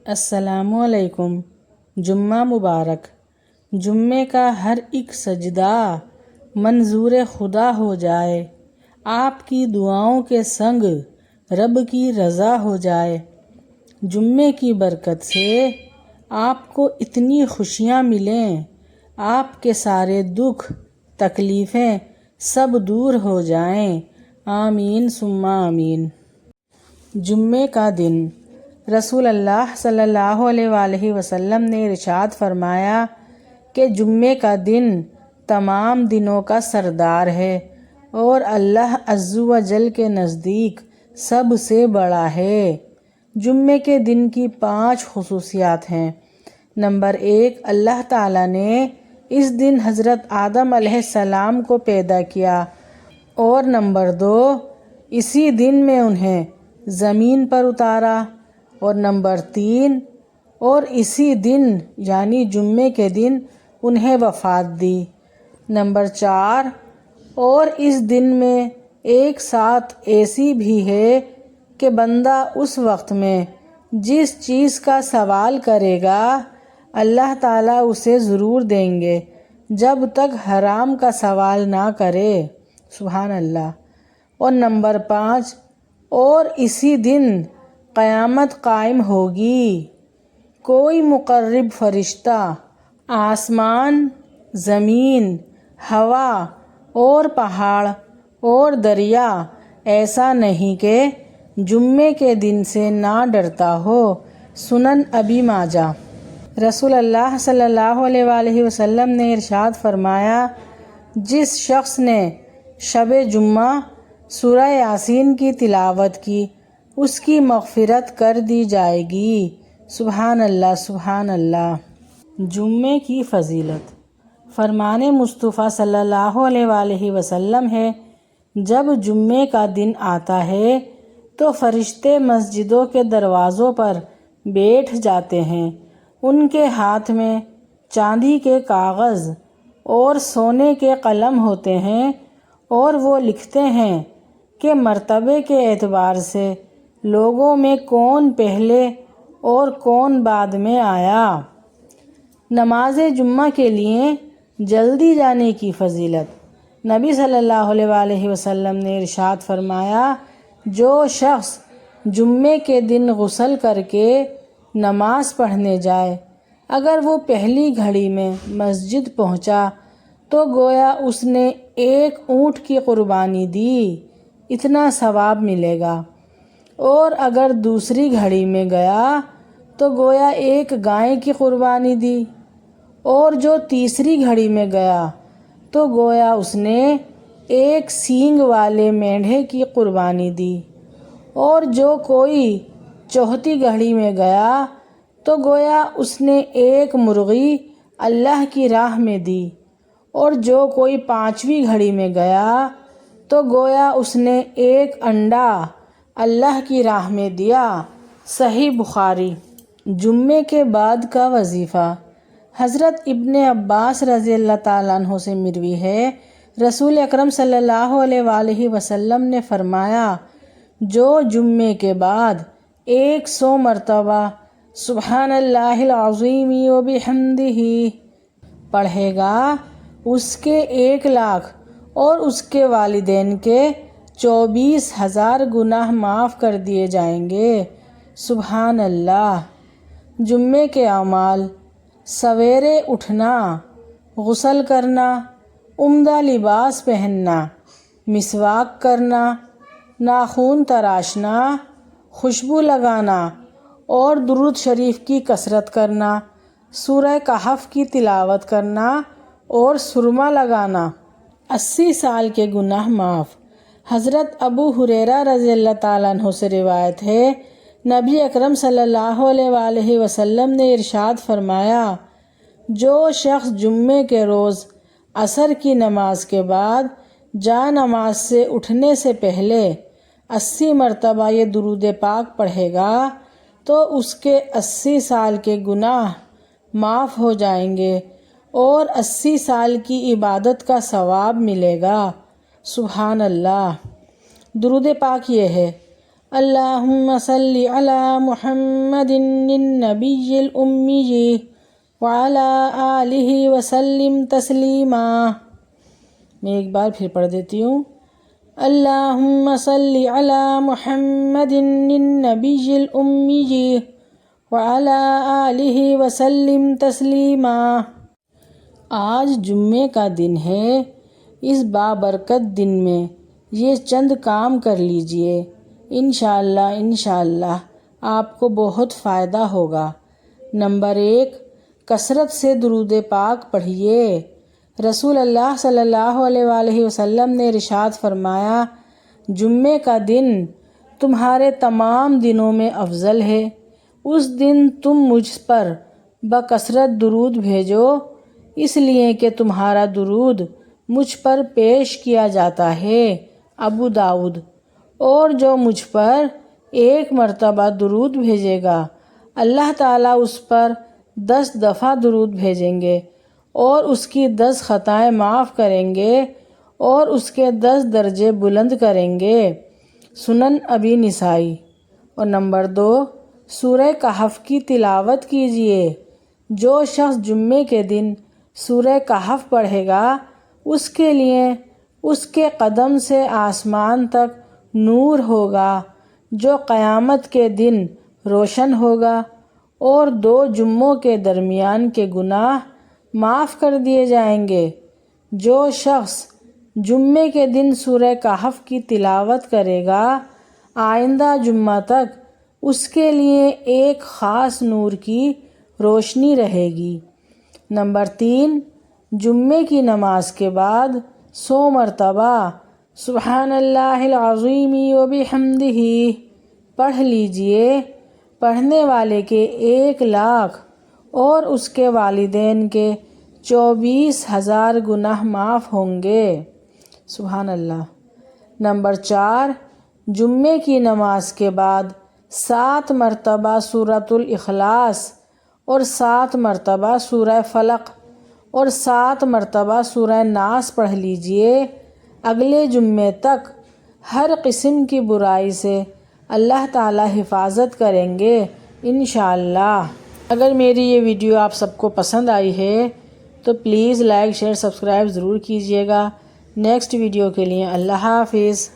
السلام علیکم۔ جمعہ مبارک۔ جمعے کا ہر ایک سجدہ منظور خدا ہو جائے، آپ کی دعاؤں کے سنگ رب کی رضا ہو جائے۔ جمعے کی برکت سے آپ کو اتنی خوشیاں ملیں، آپ کے سارے دکھ تکلیفیں سب دور ہو جائیں، آمین ثم آمین۔ جمعے کا دن رسول اللہ صلی اللہ علیہ وآلہ وسلم نے ارشاد فرمایا کہ جمعے کا دن تمام دنوں کا سردار ہے اور اللہ عز و جل کے نزدیک سب سے بڑا ہے۔ جمعے کے دن کی 5 خصوصیات ہیں۔ نمبر 1، اللہ تعالیٰ نے اس دن حضرت آدم علیہ السلام کو پیدا کیا، اور نمبر 2، اسی دن میں انہیں زمین پر اتارا، اور نمبر 3، اور اسی دن یعنی جمعے کے دن انہیں وفات دی۔ نمبر 4، اور اس دن میں ایک ساتھ ایسی بھی ہے کہ بندہ اس وقت میں جس چیز کا سوال کرے گا اللہ تعالیٰ اسے ضرور دیں گے جب تک حرام کا سوال نہ کرے، سبحان اللہ۔ اور نمبر 5، اور اسی دن قیامت قائم ہوگی، کوئی مقرب فرشتہ آسمان، زمین، ہوا اور پہاڑ اور دریا ایسا نہیں کہ جمعے کے دن سے نہ ڈرتا ہو۔ سنن ابی ماجہ۔ رسول اللہ صلی اللہ علیہ وآلہ وسلم نے ارشاد فرمایا، جس شخص نے شب جمعہ سورہ یاسین کی تلاوت کی اس کی مغفرت کر دی جائے گی، سبحان اللہ سبحان اللہ۔ جمعے کی فضیلت۔ فرمان مصطفیٰ صلی اللہ علیہ وآلہ وسلم ہے، جب جمعے کا دن آتا ہے تو فرشتے مسجدوں کے دروازوں پر بیٹھ جاتے ہیں، ان کے ہاتھ میں چاندی کے کاغذ اور سونے کے قلم ہوتے ہیں، اور وہ لکھتے ہیں کہ مرتبے کے اعتبار سے لوگوں میں کون پہلے اور کون بعد میں آیا۔ نماز جمعہ کے لیے جلدی جانے کی فضیلت۔ نبی صلی اللہ علیہ وآلہ وسلم نے ارشاد فرمایا، جو شخص جمعے کے دن غسل کر کے نماز پڑھنے جائے، اگر وہ پہلی گھڑی میں مسجد پہنچا تو گویا اس نے ایک اونٹ کی قربانی دی، اتنا ثواب ملے گا، اور اگر دوسری گھڑی میں گیا تو گویا ایک گائے کی قربانی دی، اور جو تیسری گھڑی میں گیا تو گویا اس نے ایک سینگ والے مینڈھے کی قربانی دی، اور جو کوئی چوتھی گھڑی میں گیا تو گویا اس نے ایک مرغی اللہ کی راہ میں دی، اور جو کوئی 5ویں گھڑی میں گیا تو گویا اس نے ایک انڈا اللہ کی راہ میں دیا، صحیح بخاری۔ جمعے کے بعد کا وظیفہ۔ حضرت ابن عباس رضی اللہ تعالیٰ عنہ سے مروی ہے، رسول اکرم صلی اللہ علیہ وآلہ وسلم نے فرمایا، جو جمعے کے بعد 100 مرتبہ سبحان اللہ العظیم وبحمدہ پڑھے گا، اس کے 1,00,000 اور اس کے والدین کے 24,000 گناہ معاف کر دیے جائیں گے، سبحان اللہ۔ جمعے کے اعمال۔ سویرے اٹھنا، غسل کرنا، عمدہ لباس پہننا، مسواک کرنا، ناخن تراشنا، خوشبو لگانا اور درود شریف کی کثرت کرنا، سورہ کہف کی تلاوت کرنا اور سرما لگانا۔ 80 سال کے گناہ معاف۔ حضرت ابو ہریرہ رضی اللہ تعالیٰ عنہ سے روایت ہے، نبی اکرم صلی اللہ علیہ وآلہ وسلم نے ارشاد فرمایا، جو شخص جمعے کے روز عصر کی نماز کے بعد جا نماز سے اٹھنے سے پہلے 80 مرتبہ یہ درود پاک پڑھے گا تو اس کے 80 سال کے گناہ معاف ہو جائیں گے اور 80 سال کی عبادت کا ثواب ملے گا، سبحان اللہ۔ درود پاک یہ ہے، اللہم صلی علی محمد النبی الامی وعلی آلہ وسلم تسلیما۔ میں ایک بار پھر پڑھ دیتی ہوں۔ اللہم صلی علی محمد النبی الامی وعلی آلہ وسلم تسلیما۔ آج جمعے کا دن ہے۔ اس بابرکت دن میں یہ چند کام کر لیجئے، انشاءاللہ آپ کو بہت فائدہ ہوگا۔ نمبر 1، کثرت سے درود پاک پڑھیے۔ رسول اللہ صلی اللہ علیہ وآلہ وسلم نے ارشاد فرمایا، جمعے کا دن تمہارے تمام دنوں میں افضل ہے۔ اس دن تم مجھ پر بکثرت درود بھیجو، اس لیے کہ تمہارا درود مجھ پر پیش کیا جاتا ہے۔ ابو داؤد۔ اور جو مجھ پر 1 مرتبہ درود بھیجے گا، اللہ تعالیٰ اس پر 10 دفعہ درود بھیجیں گے اور اس کی 10 خطائیں معاف کریں گے اور اس کے 10 درجے بلند کریں گے۔ سنن ابی نسائی۔ اور نمبر 2، سورہ کہف کی تلاوت کیجیے۔ جو شخص جمعے کے دن سورہ کہف پڑھے گا، اس کے لیے اس کے قدم سے آسمان تک نور ہوگا جو قیامت کے دن روشن ہوگا، اور 2 جمعوں کے درمیان کے گناہ معاف کر دیے جائیں گے۔ جو شخص جمعے کے دن سورہ کہف کی تلاوت کرے گا، آئندہ جمعہ تک اس کے لیے ایک خاص نور کی روشنی رہے گی۔ نمبر 3، جمعے کی نماز کے بعد 100 مرتبہ سبحان اللہ العظیم وبحمدہ پڑھ لیجئے۔ پڑھنے والے کے 1 لاکھ اور اس کے والدین کے 24,000 گناہ معاف ہوں گے۔ سبحان اللہ۔ نمبر 4، جمعے کی نماز کے بعد 7 مرتبہ سورۃ الاخلاص اور 7 مرتبہ سورہ فلق اور 7 مرتبہ سورہ ناس پڑھ لیجئے۔ اگلے جمعے تک ہر قسم کی برائی سے اللہ تعالی حفاظت کریں گے انشاءاللہ۔ اگر میری یہ ویڈیو آپ سب کو پسند آئی ہے تو پلیز لائک، شیئر، سبسکرائب ضرور کیجیے گا۔ نیکسٹ ویڈیو کے لیے اللہ حافظ۔